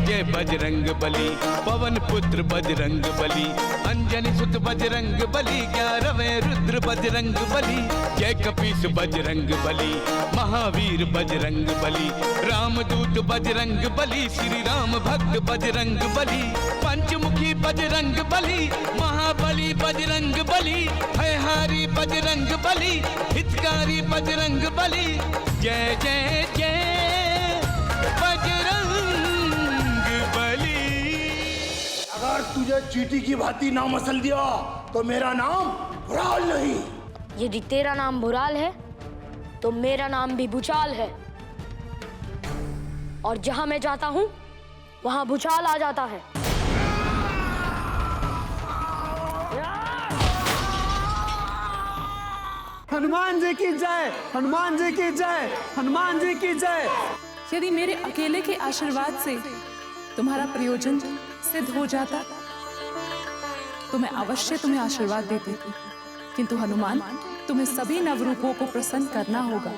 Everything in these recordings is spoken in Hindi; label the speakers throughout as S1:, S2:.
S1: जय बजरंग बली, पवन पुत्र बजरंग बली, अंजनी सुत बजरंग बली, 11वें रुद्र बजरंग बली, जय कपीस बजरंग बली, महावीर बजरंग बली, रामदूत बजरंग बली, श्री राम भक्त बजरंग बली, पंचमुखी बजरंग बली, महाबली बजरंग बली, भयहारी बजरंग बली, हितकारी बजरंग बली, जय जय जय बजरंग बली।
S2: अगर तुझे चींटी की भांति नाम मसल दिया तो मेरा नाम भुराल नहीं।
S3: यदि तेरा नाम भुराल है तो मेरा नाम भी भूचाल है, और जहां मैं जाता हूं वहां भूचाल आ जाता है।
S4: हनुमान जी की जय, हनुमान जी की जय, हनुमान जी की जय।
S5: यदि मेरे अकेले के आशीर्वाद से तुम्हारा प्रयोजन सिद्ध हो जाता तो मैं अवश्य तुम्हें आशीर्वाद देती थी, किंतु हनुमान, तुम्हें सभी नवरूपों को प्रसन्न करना होगा।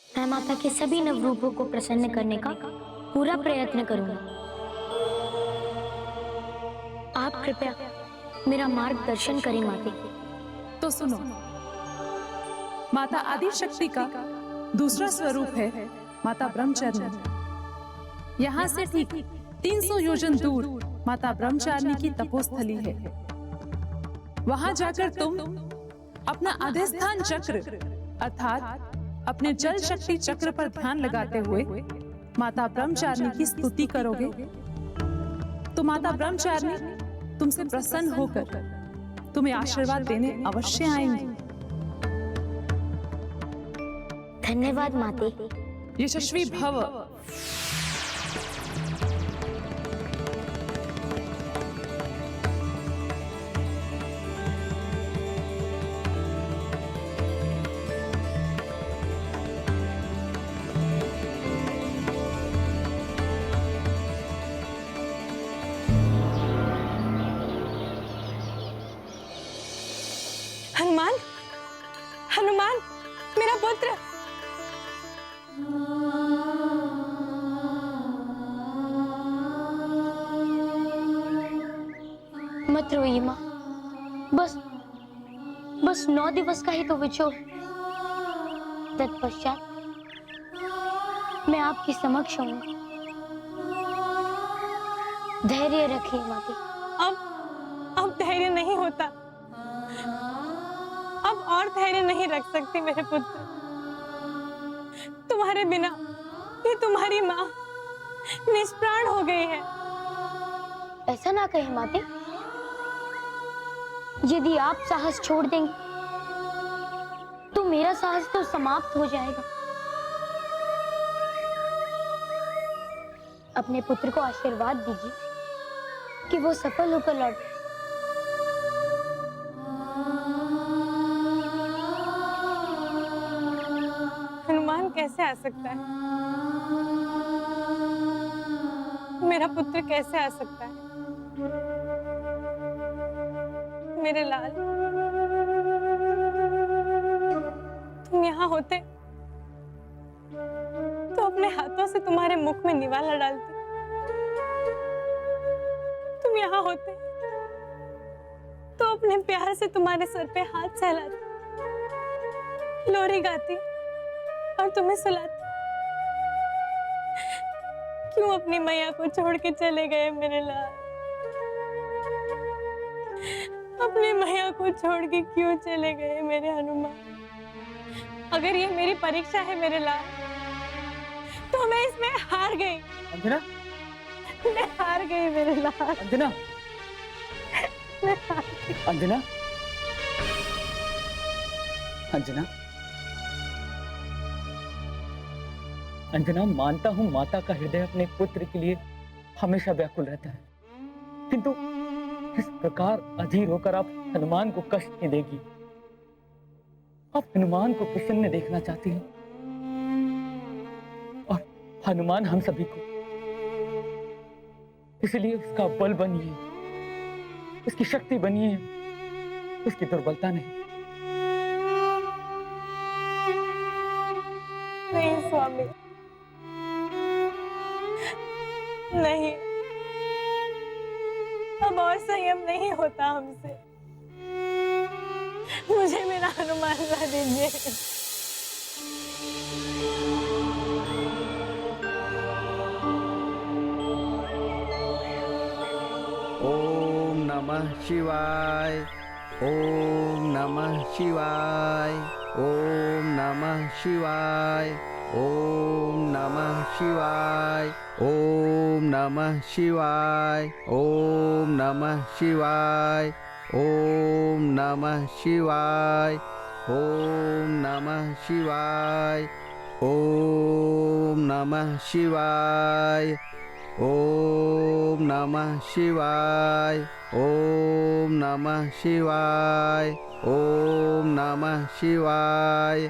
S3: मैं माता के सभी नवरूपों को प्रसन्न करने का पूरा प्रयत्न करूंगा। आप कृपया मेरा मार्गदर्शन करें माता।
S5: तो सुनो, माता आदि शक्ति का दूसरा स्वरूप है माता ब्रह्मचारिणी। यहाँ से ठीक 300 योजन दूर माता ब्रह्मचारिणी की तपोस्थली है। वहां जाकर तुम अपना अधिष्ठान चक्र अर्थात अपने जल शक्ति चक्र पर ध्यान लगाते हुए माता ब्रह्मचारिणी की स्तुति करोगे तो माता ब्रह्मचारिणी तुमसे प्रसन्न होकर तुम्हें आशीर्वाद देने अवश्य आएंगी।
S3: धन्यवाद माते।
S5: यशस्वी भव।
S6: हनुमान, हनुमान, मेरा पुत्र।
S3: मत रोइए माँ, बस 9 दिवस का ही तो विछोड़। तत्पश्चात मैं आपके समक्ष हूँ। धैर्य रखिए माते।
S6: अब धैर्य नहीं होता। अब और धैर्य नहीं रख सकती मेरे पुत्र। तुम्हारे बिना ये तुम्हारी माँ निष्प्राण हो गई है।
S3: ऐसा ना कहे माते। यदि आप साहस छोड़ देंगे तो मेरा साहस तो समाप्त हो जाएगा। अपने पुत्र को आशीर्वाद दीजिए कि वो सफल होकर लौटे।
S6: हनुमान कैसे आ सकता है? मेरा पुत्र कैसे आ सकता है? मेरे लाल, तुम यहाँ होते तो अपने हाथों से तुम्हारे मुख में निवाला डालती। तुम यहाँ होते तो अपने प्यार से तुम्हारे सर पे हाथ सहलाती, लोरी गाती और तुम्हें सुलाती। क्यों अपनी मैया को छोड़ के चले गए मेरे लाल? अपनी मैया को छोड़ के क्यों चले गए मेरे हनुमान? अगर ये मेरी परीक्षा है मेरे लाल, तो मैं इसमें हार गई।
S4: अंजना,
S6: मैं हार गई मेरे लाल।
S4: अंजना,
S6: मैं हार गई।
S4: अंजना, अंजना, अंजना, मानता हूं माता का हृदय अपने पुत्र के लिए हमेशा व्याकुल रहता है, किंतु इस प्रकार अधीर होकर आप हनुमान को कष्ट नहीं देगी। आप हनुमान को प्रसन्न देखना चाहती हैं और हनुमान हम सभी को, इसलिए उसका बल बनिए, उसकी शक्ति बनिए, उसकी दुर्बलता नहीं।
S6: नहीं स्वामी, नहीं, अब और संयम नहीं होता हमसे। मुझे मेरा हनुमान ला दीजिए।
S7: ओम नमः शिवाय, ओम नमः शिवाय, ओम नमः शिवाय, ओम नमः शिवाय, ओम नमः शिवाय, ओम नमः शिवाय, ओम नमः शिवाय, ओम नमः शिवाय, ओम नमः शिवाय, ओम नमः शिवाय, ओम नमः शिवाय, ओम नमः शिवाय,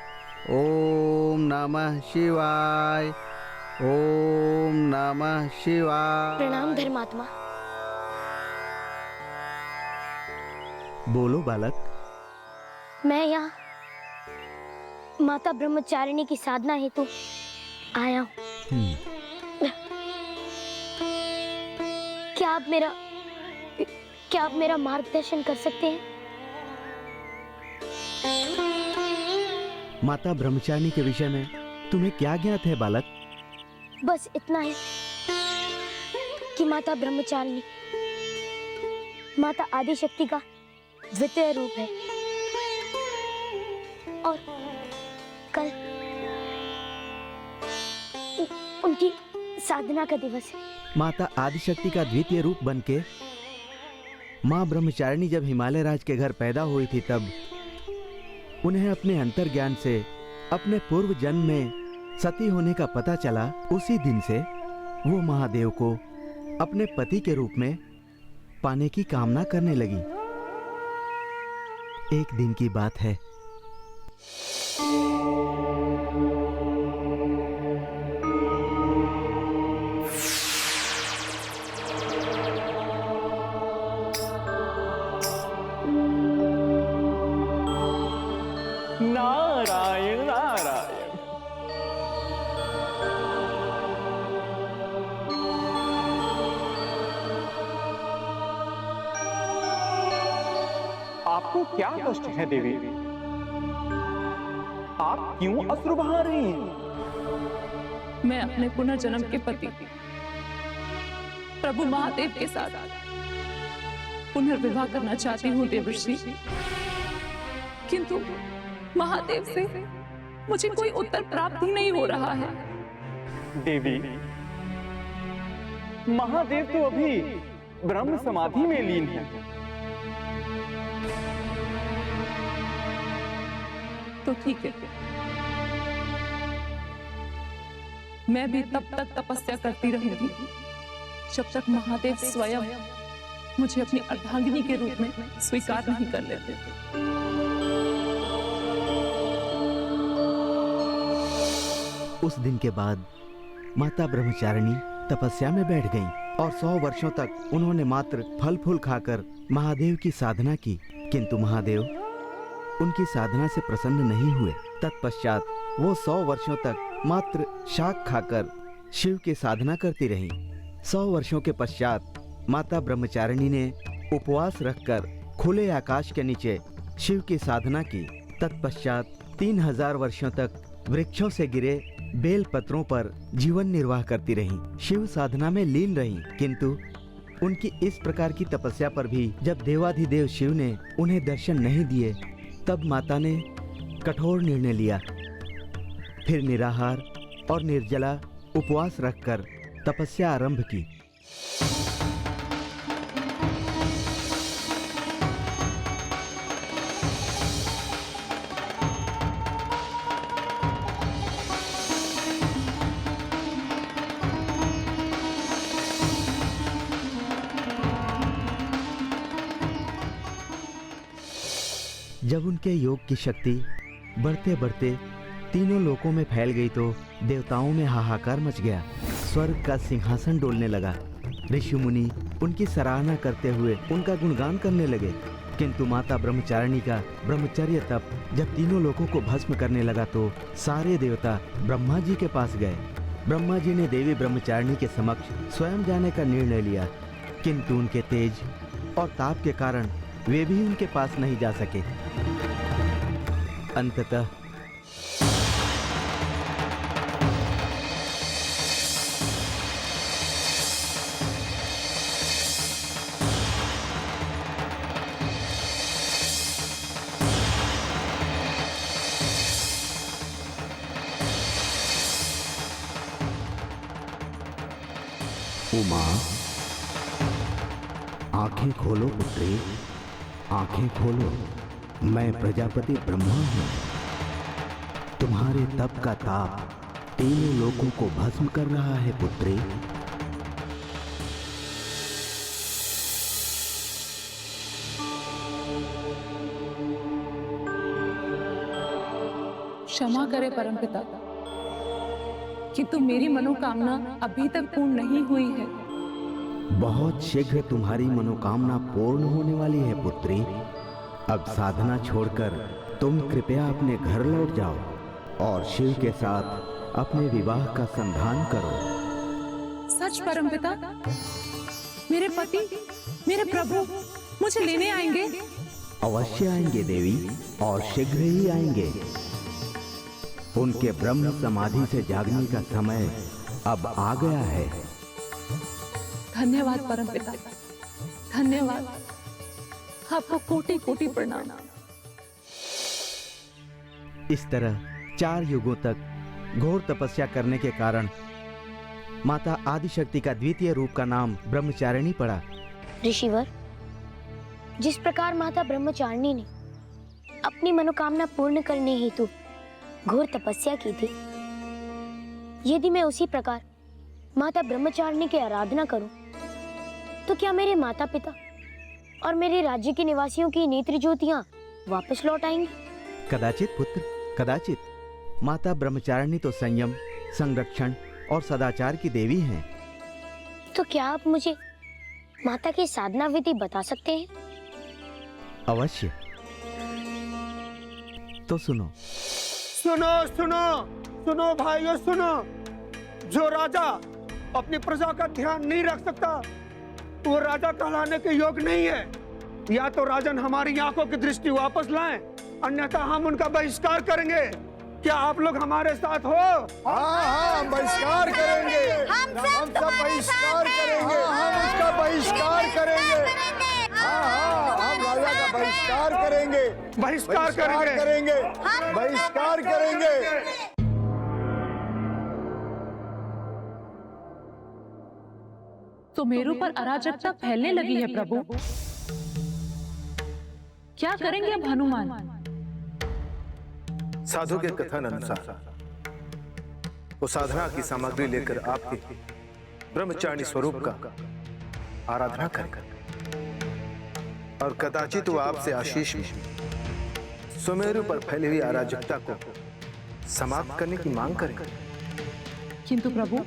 S7: ओम नमः शिवाय, ओम नमः शिवाय।
S3: प्रणाम धर्मात्मा।
S7: बोलो बालक।
S3: मैं यहाँ माता ब्रह्मचारिणी की साधना हेतु आया हूँ। क्या आप मेरा मार्गदर्शन कर सकते हैं?
S7: माता ब्रह्मचारिणी के विषय में तुम्हें क्या ज्ञात है बालक?
S3: बस इतना है कि माता ब्रह्मचारिणी माता आदिशक्ति का द्वितीय रूप है और कल उनकी साधना का दिवस है।
S7: माता आदिशक्ति का द्वितीय रूप बनके माँ ब्रह्मचारिणी जब हिमालय राज के घर पैदा हुई थी, तब उन्हें अपने अंतर्ज्ञान से अपने पूर्व जन्म में सती होने का पता चला। उसी दिन से वो महादेव को अपने पति के रूप में पाने की कामना करने लगी। एक दिन की बात है।
S4: नारायण नारायण।
S8: आपको क्या कष्ट है देवी? आप क्यों अश्रु बहा रही हैं?
S5: मैं अपने पुनर्जन्म के पति प्रभु महादेव के साथ पुनर्विवाह करना चाहती हूँ देवर्षि, किंतु महादेव से मुझे कोई उत्तर प्राप्त ही नहीं हो रहा है।
S8: देवी, महादेव तो अभी ब्रह्म समाधि में लीन है।
S5: तो ठीक है, मैं भी तब तक तपस्या करती रहूंगी जब तक महादेव स्वयं मुझे अपनी अर्धांगिनी के रूप में स्वीकार नहीं कर लेते।
S7: उस दिन के बाद माता ब्रह्मचारिणी तपस्या में बैठ गईं और 100 वर्षों तक उन्होंने मात्र फल फूल खाकर महादेव की साधना की, किंतु महादेव उनकी साधना से प्रसन्न नहीं हुए। तत्पश्चात वो 100 वर्षों तक मात्र शाक खाकर शिव की साधना करती रहीं। 100 वर्षों के पश्चात माता ब्रह्मचारिणी ने उपवास रखकर खुले आकाश के नीचे शिव की साधना की। तत्पश्चात 3000 वर्षों तक वृक्षों से गिरे बेल पत्रों पर जीवन निर्वाह करती रहीं, शिव साधना में लीन रहीं। किंतु उनकी इस प्रकार की तपस्या पर भी जब देवाधिदेव शिव ने उन्हें दर्शन नहीं दिए, तब माता ने कठोर निर्णय लिया। फिर निराहार और निर्जला उपवास रखकर तपस्या आरंभ की। जब उनके योग की शक्ति बढ़ते बढ़ते तीनों लोकों में फैल गई तो देवताओं में हाहाकार मच गया। स्वर्ग का सिंहासन डोलने लगा। ऋषि मुनि उनकी सराहना करते हुए उनका गुणगान करने लगे। किंतु माता ब्रह्मचारिणी का ब्रह्मचर्य तप जब तीनों लोगों को भस्म करने लगा तो सारे देवता ब्रह्मा जी के पास गए। ब्रह्मा जी ने देवी ब्रह्मचारिणी के समक्ष स्वयं जाने का निर्णय लिया, किंतु उनके तेज और ताप के कारण वे भी उनके पास नहीं जा सके। अंततः
S2: उमा, आंखें खोलो पुत्री, आंखें खोलो। मैं प्रजापति ब्रह्मा हूं। तुम्हारे तप का ताप तीनों लोकों को भस्म कर रहा है पुत्री।
S5: क्षमा करे परमपिता, किंतु मेरी मनोकामना अभी तक पूर्ण नहीं हुई है।
S2: बहुत शीघ्र तुम्हारी मनोकामना पूर्ण होने वाली है पुत्री। अब साधना छोड़कर तुम कृपया अपने घर लौट जाओ और शिव के साथ अपने विवाह का संधान करो।
S5: सच परमपिता, मेरे पति, मेरे प्रभु मुझे लेने आएंगे?
S2: अवश्य आएंगे देवी, और शीघ्र ही आएंगे। उनके ब्रह्म समाधि से जागने का समय अब आ गया है।
S5: धन्यवाद परमपिता, धन्यवाद। आपको कोटि कोटि प्रणाम।
S7: इस तरह 4 युगों तक घोर तपस्या करने के कारण माता आदिशक्ति का द्वितीय रूप का नाम ब्रह्मचारिणी पड़ा।
S3: ऋषिवर, जिस प्रकार माता ब्रह्मचारिणी ने अपनी मनोकामना पूर्ण करने हेतु घोर तपस्या की थी, यदि मैं उसी प्रकार माता ब्रह्मचारिणी की आराधना करूं, तो क्या मेरे माता पिता और मेरे राज्य के निवासियों की नेत्र ज्योतियां वापस लौट आएंगी?
S7: कदाचित पुत्र, कदाचित। माता ब्रह्मचारिणी तो संयम, संरक्षण और सदाचार की देवी हैं।
S3: तो क्या आप मुझे माता की साधना विधि बता सकते हैं?
S7: अवश्य। तो सुनो।
S8: सुनो सुनो सुनो भाइयों, सुनो। जो राजा अपनी प्रजा का ध्यान नहीं रख सकता, वो राजा कहलाने के योग्य नहीं है। या तो राजन हमारी आंखों की दृष्टि वापस लाएं, अन्यथा हम उनका बहिष्कार करेंगे। क्या आप लोग हमारे साथ हो?
S2: हाँ, हम बहिष्कार करेंगे। हम सब बहिष्कार करेंगे। हम उसका बहिष्कार करेंगे। हाँ, हम राजा का बहिष्कार करेंगे।
S8: बहिष्कार करेंगे।
S2: बहिष्कार करेंगे।
S5: तो मेरे ऊपर अराजकता फैलने लगी है प्रभु। क्या करेंगे अब हनुमान?
S9: साधु के कथन अनुसार वो साधना की सामग्री लेकर आपके ब्रह्मचारिणी स्वरूप का आराधना करेगा, और कदाचित वो आपसे आशीष में सुमेरु पर फैली हुई अराजकता को समाप्त करने की मांग करेगा।
S5: किंतु प्रभु,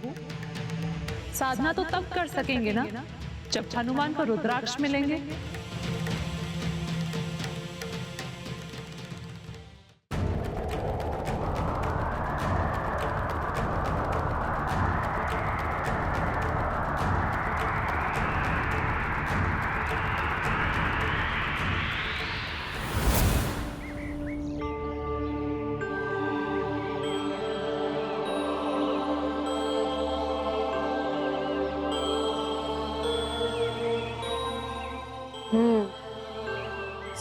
S5: साधना तो तब कर सकेंगे ना जब हनुमान को रुद्राक्ष मिलेंगे।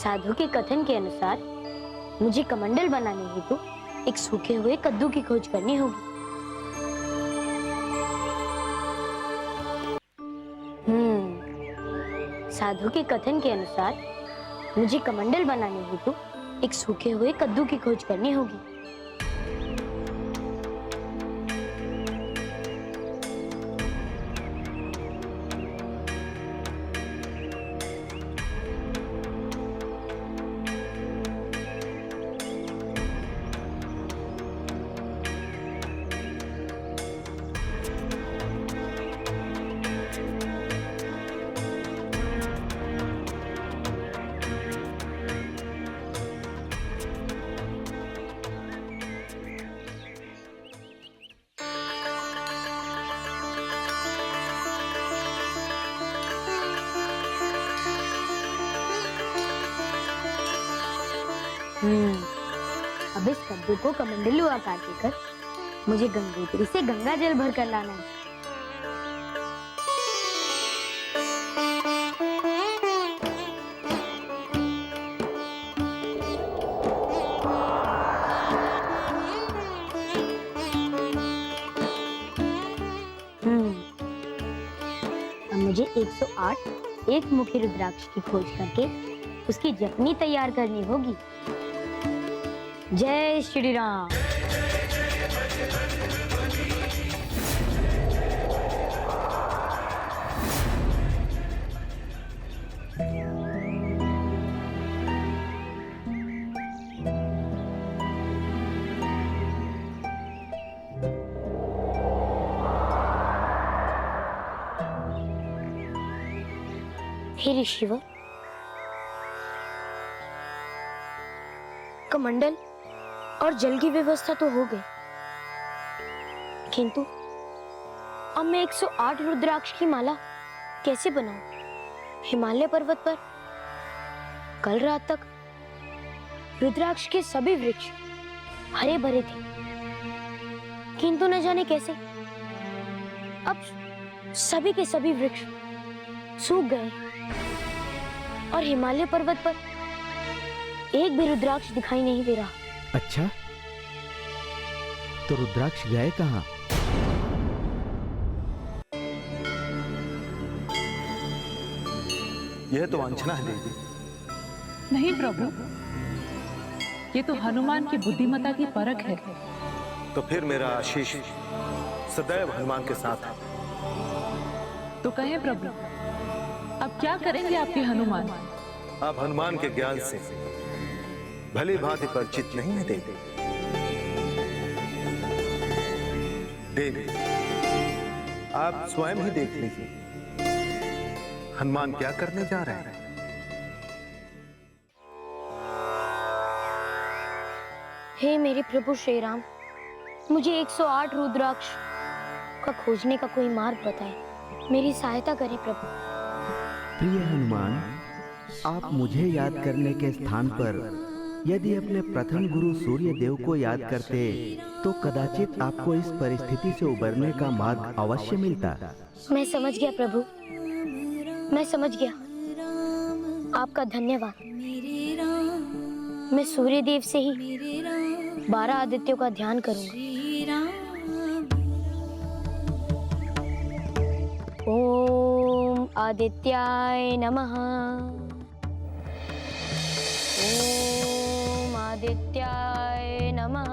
S3: साधु के कथन के अनुसार मुझे कमंडल बनाने हेतु एक सूखे हुए कद्दू की खोज करनी होगी। साधु के कथन के अनुसार मुझे कमंडल बनाने हेतु एक सूखे हुए कद्दू की खोज करनी होगी। अब इस कद्दू को कमंडलू आकार देकर मुझे गंगोत्री से गंगा जल भर कर लाना है। अब मुझे 108 एक मुखी रुद्राक्ष की खोज करके उसकी जपनी तैयार करनी होगी। जय श्री राम। हे ऋषिवर, कमंडल और जल की व्यवस्था तो हो गई, किंतु अब मैं 108 रुद्राक्ष की माला कैसे बनाऊं? हिमालय पर्वत पर कल रात तक रुद्राक्ष के सभी वृक्ष हरे भरे थे, किंतु न जाने कैसे अब सभी के सभी वृक्ष सूख गए और हिमालय पर्वत पर एक भी रुद्राक्ष दिखाई नहीं दे रहा।
S7: अच्छा, तो रुद्राक्ष गए कहाँ?
S9: यह तो वांछना है देवी।
S5: नहीं प्रभु, ये तो हनुमान की बुद्धिमत्ता की परख है।
S9: तो फिर मेरा आशीष सदैव हनुमान के साथ है।
S5: तो कहें प्रभु, अब क्या करेंगे आपके हनुमान?
S9: आप हनुमान के ज्ञान से भली भांति परिचित नहीं है देवी। देवी, आप स्वयं ही देख लीजिए हनुमान क्या करने जा रहे हैं।
S3: हे मेरे प्रभु श्री राम, मुझे 108 रुद्राक्ष का खोजने का कोई मार्ग बताएं, मेरी सहायता करें प्रभु।
S7: प्रिय हनुमान, आप मुझे याद करने के स्थान पर यदि अपने प्रथम गुरु सूर्य देव को याद करते तो कदाचित आपको इस परिस्थिति से उबरने का मार्ग अवश्य मिलता।
S3: मैं समझ गया प्रभु, मैं समझ गया। आपका धन्यवाद। मैं सूर्य देव से ही 12 आदित्यों का ध्यान करूंगा। ओम आदित्याय नमः। ओम आदित्याय नमः।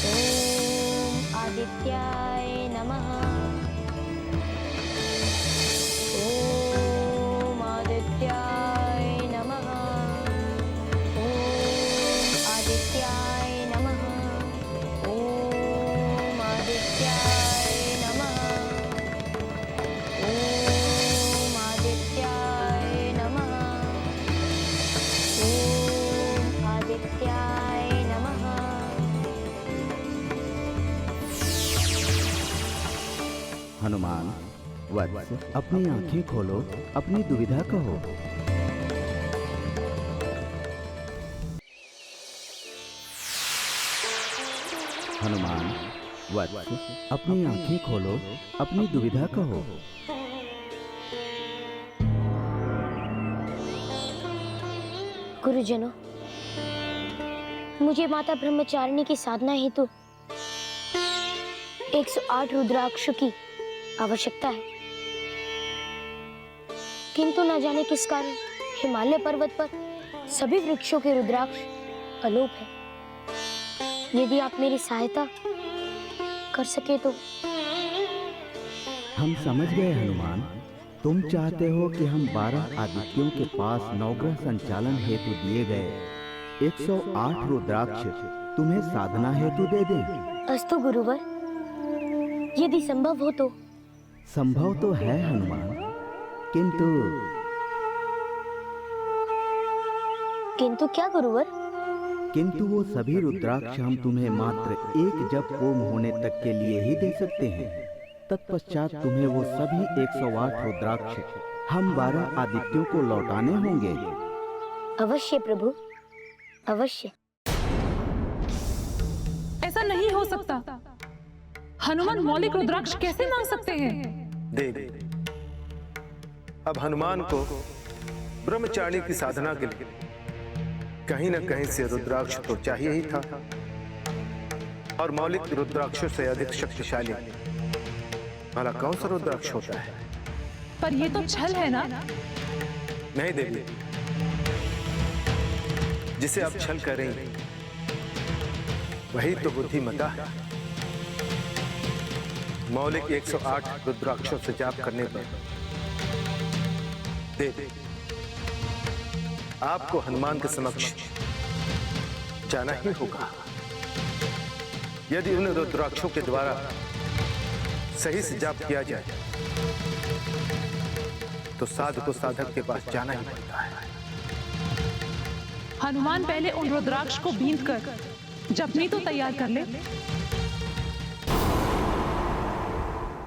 S3: ओम आदित्याय नमः। ओम आदित्याय नमः। ओम आदित्याय नमः। ओम आदित्याय नमः। ओम आदित्याय नमः। ओम आदित्याय नमः।
S2: हनुमान वत्स, अपनी आंखें खोलो, अपनी दुविधा कहो। हनुमान वत्स, अपनी आंखें खोलो, अपनी दुविधा कहो।
S3: गुरुजनों, मुझे माता ब्रह्मचारिणी की साधना हेतु 108 रुद्राक्ष की आवश्यकता है, किंतु न जाने किस कारण हिमालय पर्वत पर सभी वृक्षों के रुद्राक्ष अलोप है। यदि आप मेरी सहायता कर सके तो।
S2: हम समझ गए हनुमान, तुम चाहते हो कि हम 12 आदित्यों के पास नवग्रह संचालन हेतु दिए गए 108 रुद्राक्ष तुम्हें साधना हेतु दे दें।
S3: अस्तु गुरुवर, यदि संभव हो तो।
S2: संभव तो है हनुमान,
S3: किंतु क्या गुरुवर?
S2: किंतु वो सभी रुद्राक्ष हम तुम्हें मात्र एक जप होम होने तक के लिए ही दे सकते हैं। तत्पश्चात तुम्हें वो सभी 108 रुद्राक्ष हम 12 आदित्यों को लौटाने होंगे।
S3: अवश्य प्रभु, अवश्य।
S5: ऐसा नहीं हो सकता। हनुमान मौलिक रुद्राक्ष कैसे मांग सकते हैं?
S9: देवी, अब हनुमान को ब्रह्मचारिणी की साधना के लिए कहीं न कहीं से रुद्राक्ष तो चाहिए ही था, और मौलिक रुद्राक्षों से अधिक शक्तिशाली भला कौन सा रुद्राक्ष होता है?
S5: पर ये तो छल है ना?
S9: नहीं देवी, जिसे आप छल कर रही हैं, वही तो बुद्धिमता है। मौलिक 108 रुद्राक्षों से जाप करने पर देवी, आपको हनुमान के समक्ष जाना ही होगा। यदि उन रुद्राक्षों के द्वारा सही से जाप किया जाए तो साधक को साधक के पास जाना ही पड़ता है।
S5: हनुमान पहले उन रुद्राक्ष को बींध कर जपनी तो तैयार कर ले।